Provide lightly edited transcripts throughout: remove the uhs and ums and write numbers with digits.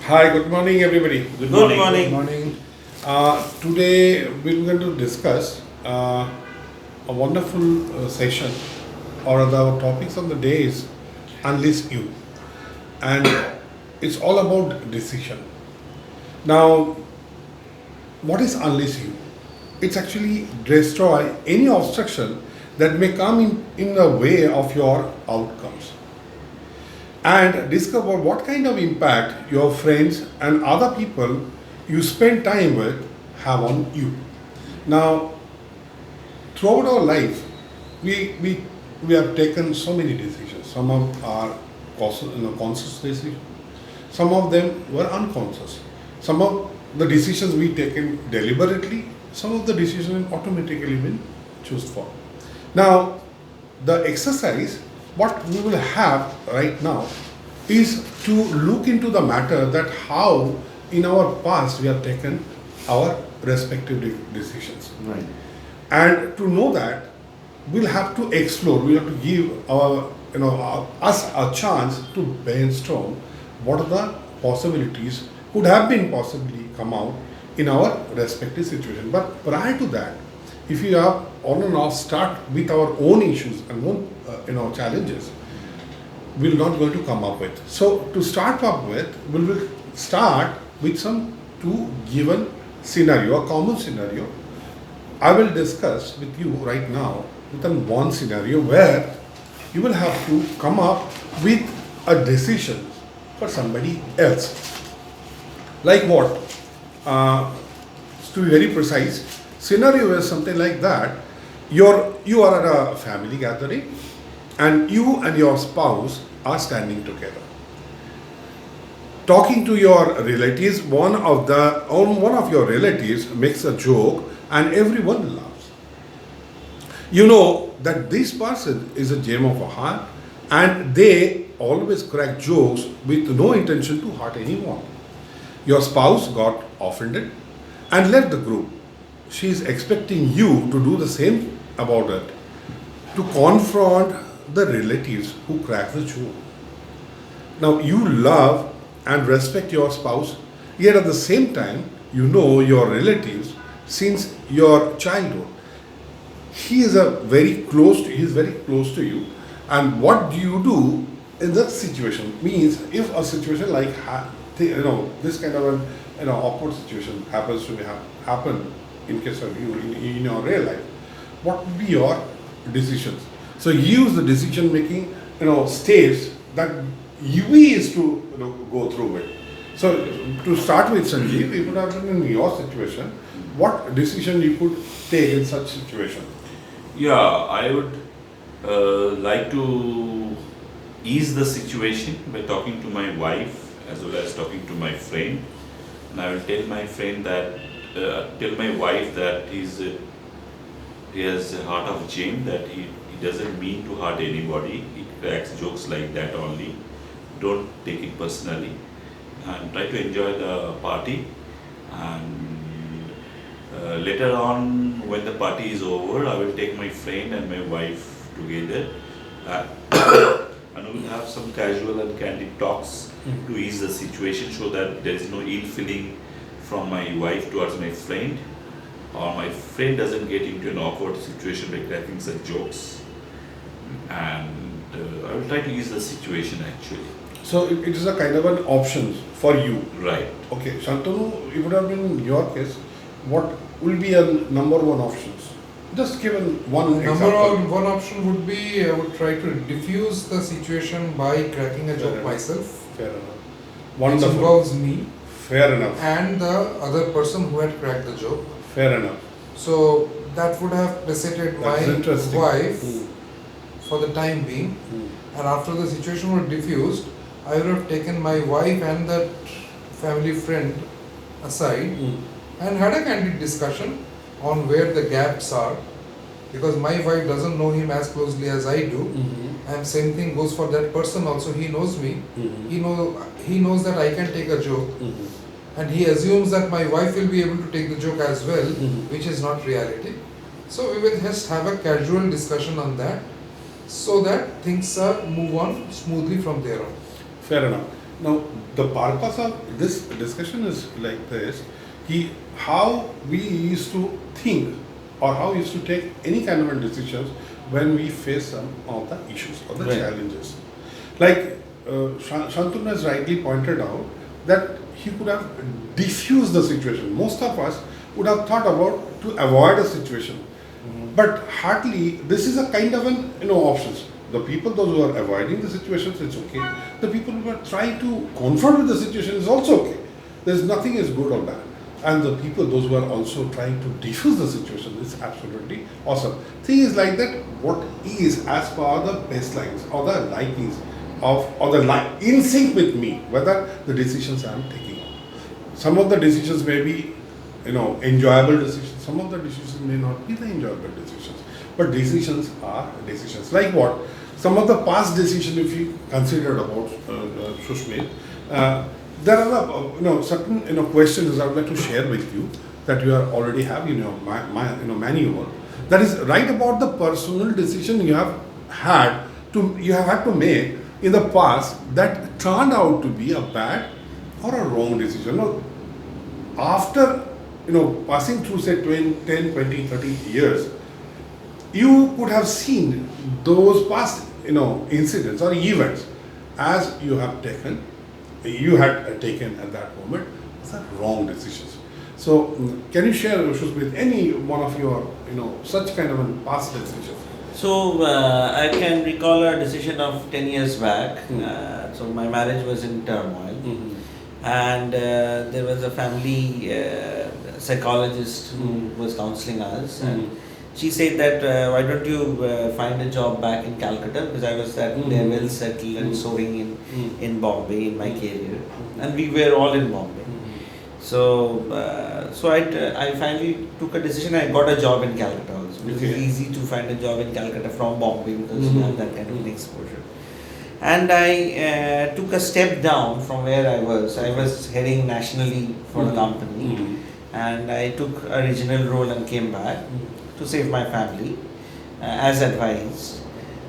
Hi, good morning, everybody. Good Good morning. morning. Morning. Today we're going to discuss a wonderful session, or the topics of the day is unleash you, and it's all about decision. Now, what is unleash you? It's actually destroy any obstruction that may come in the way of your outcomes, and discover what kind of impact your friends and other people you spend time with have on you. Now, throughout our life, we have taken so many decisions. Some of are conscious decisions, some of them were unconscious. Some of the decisions we taken deliberately, some of the decisions automatically been chosen for. Now, the exercise, what we will have right now, is to look into the matter that how in our past we have taken our respective decisions. Right. And to know that, we'll have to explore, we'll have to give us a chance to brainstorm what are the possibilities could have been possibly come out in our respective situation. But prior to that, if you have on and off start with our own issues and own challenges, we're not going to come up with. So to start up with, we will start with some two given scenario, a common scenario. I will discuss with you right now with one scenario where you will have to come up with a decision for somebody else. Like what? To be very precise, scenario is something like that. You are at a family gathering, and you and your spouse are standing together, talking to your relatives. One of your relatives makes a joke, and everyone laughs. You know that this person is a gem of a heart, and they always crack jokes with no intention to hurt anyone. Your spouse got offended and left the group. She is expecting you to do the same about it, to confront the relatives who crack the joke. Now, you love and respect your spouse, yet at the same time, you know your relatives since your childhood. He is very close to you. And what do you do in that situation? Means if a situation like this kind of an awkward situation happens to happen in case of you in your real life, what would be your decisions? So use the decision making steps that you is to go through it. So to start with, Sanjeev, if it would have been in your situation, what decision you could take in such situation? Yeah, I would like to ease the situation by talking to my wife as well as talking to my friend. And I will tell my friend that, tell my wife that he has a heart of gem, that he doesn't mean to hurt anybody. He cracks jokes like that only. Don't take it personally and try to enjoy the party. And later on, when the party is over, I will take my friend and my wife together, and we will have some casual and candid talks to ease the situation, so that there is no ill feeling from my wife towards my friend, or my friend doesn't get into an awkward situation by cracking such jokes. And I will try to ease the situation actually. So it is a kind of an option for you. Right. Okay, Shantanu, it would have been in your case, what will be a number one options? Just given one example. Number one option would be I would try to diffuse the situation by cracking a Fair joke enough. myself, Fair enough. which Wonderful. involves me Fair enough. and the other person who had cracked the joke. Fair enough. So that would have preceded That's my interesting. wife Hmm. for the time being. Hmm. And after the situation was diffused, I would have taken my wife and that family friend aside Hmm. and had a candid discussion on where the gaps are, because my wife doesn't know him as closely as I do, Mhm. and same thing goes for that person also. He knows me. Mhm. He knows that I can take a joke, Mhm. and he assumes that my wife will be able to take the joke as well, Mhm. which is not reality. So we will just have a casual discussion on that, so that things move on smoothly from there on. Fair enough. Now, the purpose of this discussion is like this: how we used to think or how we used to take any kind of a decisions when we face some of the issues or the Right. challenges. Like Shantanu has rightly pointed out that he could have diffused the situation. Most of us would have thought about to avoid a situation, but hardly this is a kind of an options. The people those who are avoiding the situations, it's okay. The people who are trying to confront with the situation is also okay. There's nothing is good or bad. And the people those who are also trying to diffuse the situation is absolutely awesome. Thing is like that. What is as per the baselines or the likings of or the in sync with me, whether the decisions I am taking. Some of the decisions may be enjoyable decisions. Some of the decisions may not be the enjoyable decisions. But decisions are decisions. Like what? Some of the past decisions, if you considered about Sushmit, there are certain questions I would like to share with you that you are already have in your manual. That is right about the personal decision you have had to make in the past that turned out to be a bad or a wrong decision. Now, after passing through say 10, 20, 30 years, you could have seen those past incidents or events as you had taken at that moment the wrong decisions. So can you share with any one of your such kind of a past decisions? So I can recall a decision of 10 years back. So my marriage was in turmoil, and there was a family psychologist who was counseling us, and she said that why don't you find a job back in Calcutta, because I was that there well settled and soaring in Bombay in my career, and we were all in Bombay. So I finally took a decision. I got a job in Calcutta also. It was easy to find a job in Calcutta from Bombay because you have that kind of an exposure. And I took a step down from where I was. I was heading nationally for a company, and I took a regional role and came back to save my family, as advised.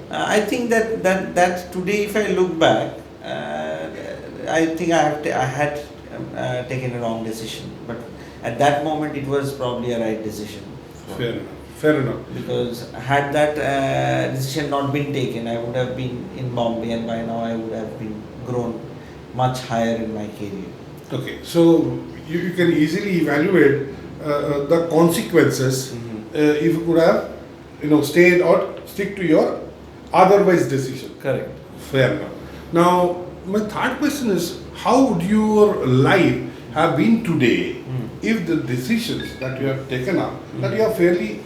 I think that today, if I look back, I think I had taken a wrong decision, but at that moment it was probably a right decision. Fair enough. Because had that decision not been taken, I would have been in Bombay, and by now I would have been grown much higher in my career. Okay, so you can easily evaluate the consequences if you could have stayed or stick to your otherwise decision. Correct. Fair enough. Now my third question is, how would your life have been today if the decisions that you have taken up that you are fairly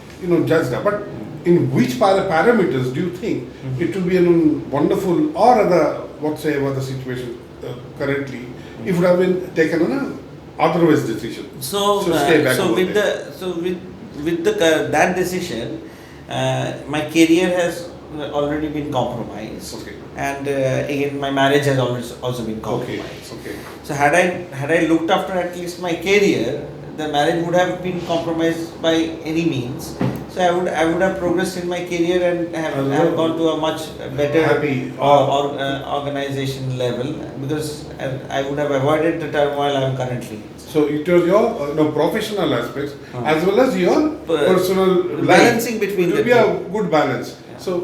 judged up, but in which parameters do you think it will be a wonderful or whatever the situation currently if it would have been taken on a otherwise decision? So stay back over with there. that decision, my career has already been compromised. Okay. And again, my marriage has also been compromised. Okay. So had I looked after at least my career, the marriage would have been compromised by any means. So I would have progressed in my career and have gone to a much better Happy. organization level, because I would have avoided the turmoil I am currently in. So it was your professional aspects as well as your personal life. Balancing between it will the be two. a good balance. Yeah. So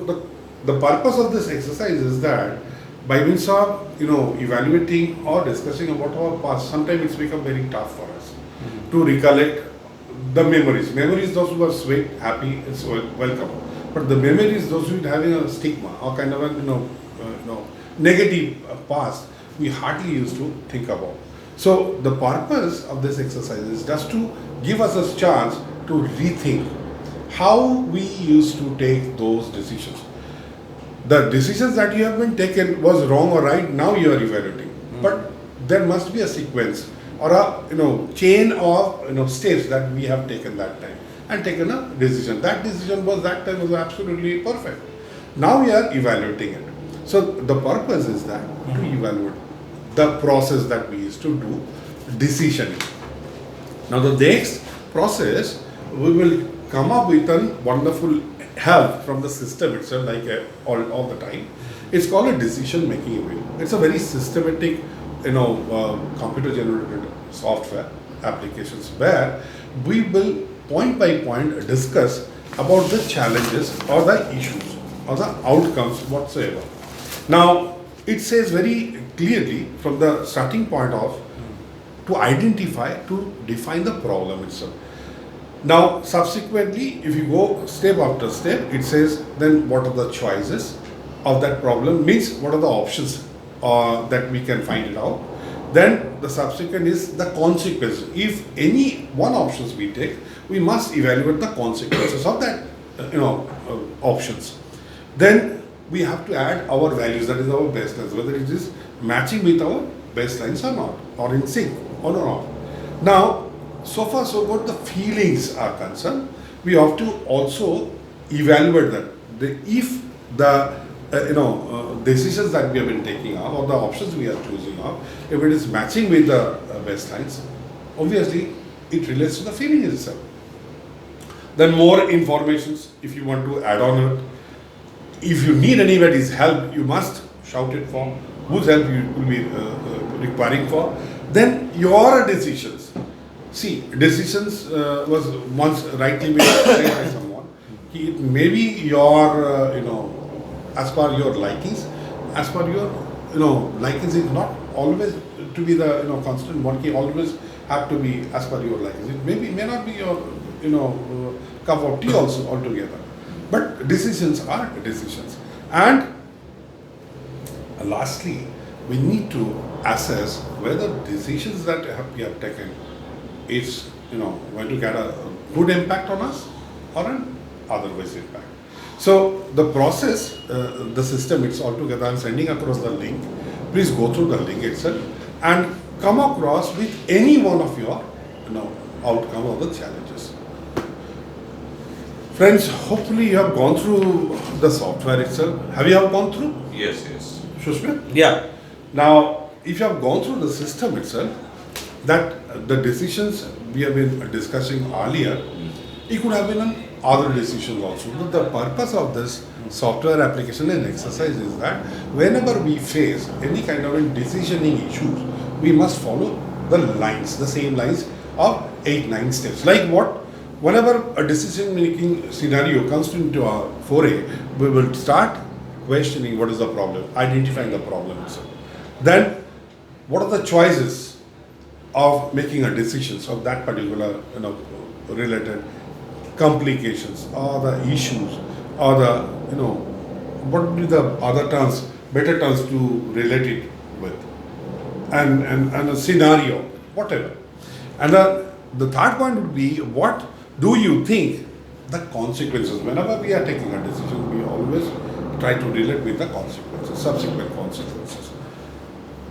the purpose of this exercise is that by means of evaluating or discussing about our past, sometimes it's become very tough for us to recollect the memories. Memories, those who are sweet, happy, it's welcome. But the memories, those who are having a stigma or kind of a negative past, we hardly used to think about. So the purpose of this exercise is just to give us a chance to rethink how we used to take those decisions. The decisions that you have been taken was wrong or right, now you are evaluating. But there must be a sequence or a chain of steps that we have taken that time and taken a decision. That decision was that time was absolutely perfect. Now we are evaluating it. So the purpose is that to evaluate the process that we used to do, decisioning. Now the next process, we will come up with a wonderful help from the system itself, like all the time. It's called a decision making wheel. It's a very systematic computer generated software applications where we will point by point discuss about the challenges or the issues or the outcomes whatsoever. Now, it says very clearly from the starting point of to identify, to define the problem itself. Now, subsequently, if you go step after step, it says then what are the choices of that problem, means what are the options that we can find it out. Then the subsequent is the consequences. If any one options we take, we must evaluate the consequences of that options. Then we have to add our values, that is our baselines, whether it is matching with our baselines or not, or in sync or not. Now, so far so good the feelings are concerned, we have to also evaluate that. If the decisions that we have been taking up or the options we are choosing up, if it is matching with the baselines, obviously it relates to the feeling itself. Then more informations if you want to add on it. If you need anybody's help, you must shout it for. Whose help you will be requiring for. Then your decisions. See, decisions was once rightly made by someone. It may be your, as per your likings, as per your, likings is not always to be the, constant one key, always have to be as per your likings. It may not be your, cup of tea also altogether. But decisions are decisions. And lastly, we need to assess whether decisions that we have taken is going to get a good impact on us or an otherwise impact. So the process, the system, it's all together. I'm sending across the link. Please go through the link itself and come across with any one of your outcome or the challenges. Friends, hopefully you have gone through the software itself. Have you gone through? Yes. Shushmit? Yeah. Now, if you have gone through the system itself, that the decisions we have been discussing earlier, it could have been other decisions also. But the purpose of this software application and exercise is that whenever we face any kind of decisioning issues, we must follow the lines, the same lines of 8-9 steps. Like what? Whenever a decision-making scenario comes into our foray, we will start questioning what is the problem, identifying the problem itself. Then, what are the choices of making a decision of that particular, related complications or the issues or the, what would be the other terms, better terms to relate it with, and a scenario, whatever. And the third point would be, what do you think the consequences? Whenever we are taking a decision, we always try to relate with the consequences, subsequent consequences.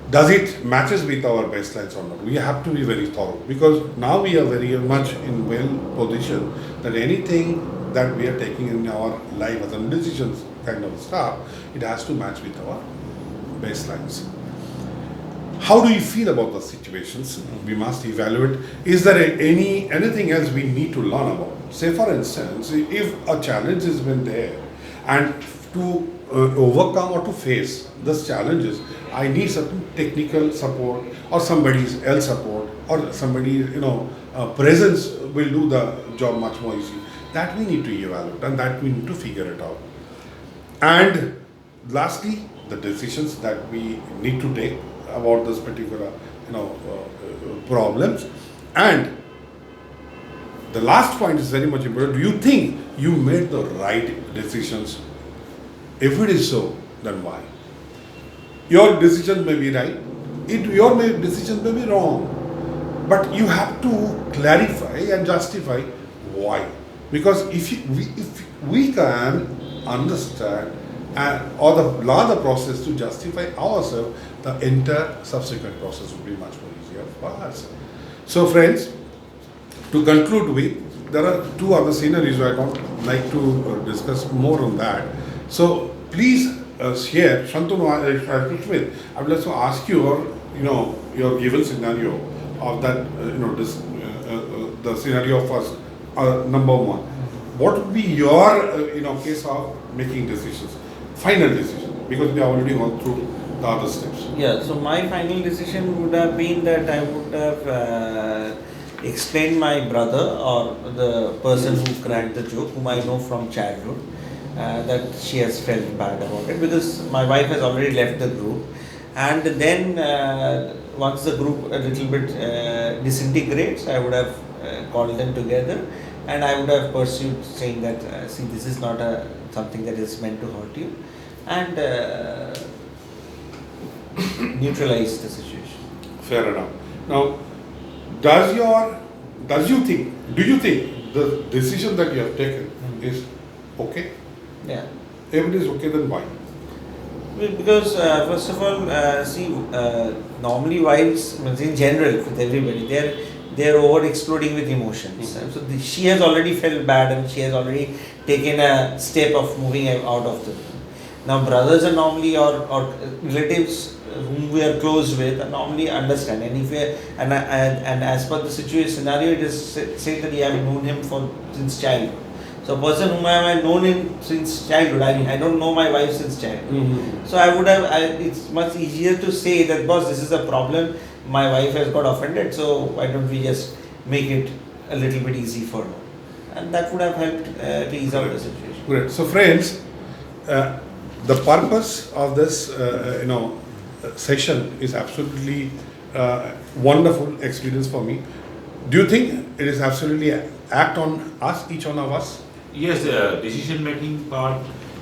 Does it matches with our baselines or not? We have to be very thorough, because now we are very much in well position that anything that we are taking in our life as a decisions kind of stuff, it has to match with our baselines. How do you feel about the situations? We must evaluate. Is there anything else we need to learn about? Say for instance, if a challenge has been there and to overcome or to face those challenges, I need certain technical support or somebody else support or somebody, presence will do the job much more easy. That we need to evaluate and that we need to figure it out. And lastly, the decisions that we need to take about this particular, problems. And the last point is very much important. Do you think you made the right decisions? If it is so, then why? Your decision may be right, your decision may be wrong, but you have to clarify and justify why. Because if we can understand or learn the process to justify ourselves, the entire subsequent process will be much more easier for us. So friends, to conclude with, there are two other scenarios I don't like to discuss more on that. So please share, Shantanu, Shushmit, I would like to ask you, your given scenario of that, the scenario of us, number one. What would be your, case of making decisions, final decision? Because we have already gone through the other steps. Yeah, so my final decision would have been that I would have explained my brother or the person who cracked the joke, whom I know from childhood, that she has felt bad about it because my wife has already left the group. And then once the group a little bit disintegrates, I would have called them together and I would have pursued saying that, see, this is not something that is meant to hurt you, and neutralize the situation. Fair enough. Now, do you think the decision that you have taken is okay? Yeah. If it is okay, then why? Well, because first of all, normally wives, means in general with everybody, they are over exploding with emotions. So she has already felt bad and she has already taken a step of moving out of the. Now brothers are normally or relatives whom we are close with are normally understand, and if we are, and as per the situation scenario, it is say that you have known him since childhood. So a person whom I have known him since childhood, I don't know my wife since childhood. So I would have, it's much easier to say that, boss, this is a problem, my wife has got offended, so why don't we just make it a little bit easy for her. And that would have helped to ease out the situation. Great. So, friends, the purpose of this, session is absolutely wonderful experience for me. Do you think it is absolutely act on us, each one of us? Yes, decision making part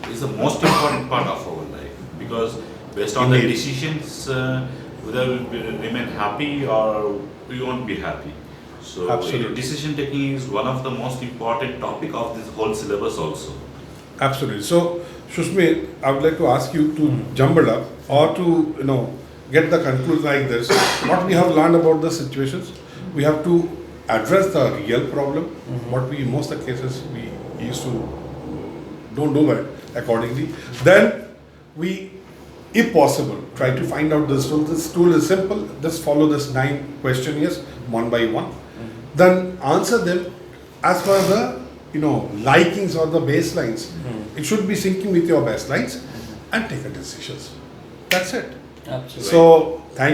is the most important part of our life, because based on the Indeed. decisions, whether we will remain happy or we won't be happy. So Absolutely. decision taking is one of the most important topic of this whole syllabus also. Absolutely. So, Shushmit, I would like to ask you to jumble up or to get the conclusion like this. What we have learned about the situations, we have to address the real problem. What we in most of the cases we used to don't do that accordingly. Then we, if possible, try to find out this tool. This tool is simple. Just follow this 9 questionnaires one by one. Then answer them as per the likings or the baselines. It should be syncing with your baselines and take a decision. That's it. Absolutely. So thank